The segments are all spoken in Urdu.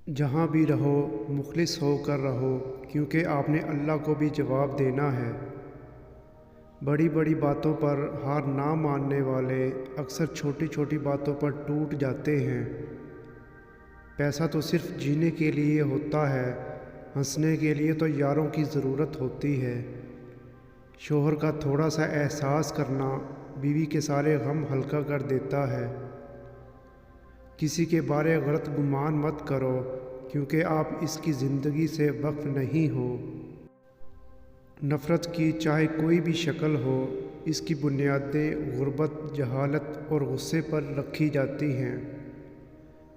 جہاں بھی رہو مخلص ہو کر رہو، کیونکہ آپ نے اللہ کو بھی جواب دینا ہے۔ بڑی بڑی باتوں پر ہار نہ ماننے والے اکثر چھوٹی چھوٹی باتوں پر ٹوٹ جاتے ہیں۔ پیسہ تو صرف جینے کے لیے ہوتا ہے، ہنسنے کے لیے تو یاروں کی ضرورت ہوتی ہے۔ شوہر کا تھوڑا سا احساس کرنا بیوی کے سارے غم ہلکا کر دیتا ہے۔ کسی کے بارے غلط گمان مت کرو، کیونکہ آپ اس کی زندگی سے وقف نہیں ہو۔ نفرت کی چاہے کوئی بھی شکل ہو، اس کی بنیادیں غربت، جہالت اور غصے پر رکھی جاتی ہیں۔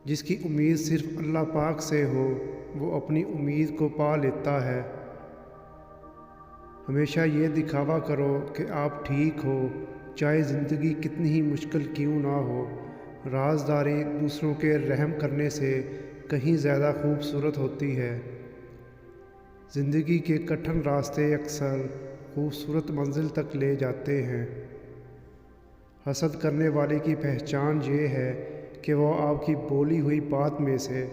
جس کی امید صرف اللہ پاک سے ہو، وہ اپنی امید کو پا لیتا ہے۔ ہمیشہ یہ دکھاوا کرو کہ آپ ٹھیک ہو، چاہے زندگی کتنی ہی مشکل کیوں نہ ہو۔ رازداری دوسروں کے رحم کرنے سے کہیں زیادہ خوبصورت ہوتی ہے۔ زندگی کے کٹھن راستے اکثر خوبصورت منزل تک لے جاتے ہیں۔ حسد کرنے والے کی پہچان یہ ہے کہ وہ آپ کی بولی ہوئی بات میں سے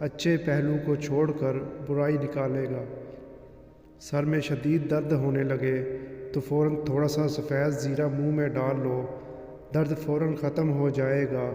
اچھے پہلو کو چھوڑ کر برائی نکالے گا۔ سر میں شدید درد ہونے لگے تو فوراً تھوڑا سا سفید زیرہ منہ میں ڈال لو، درد فوراً ختم ہو جائے گا۔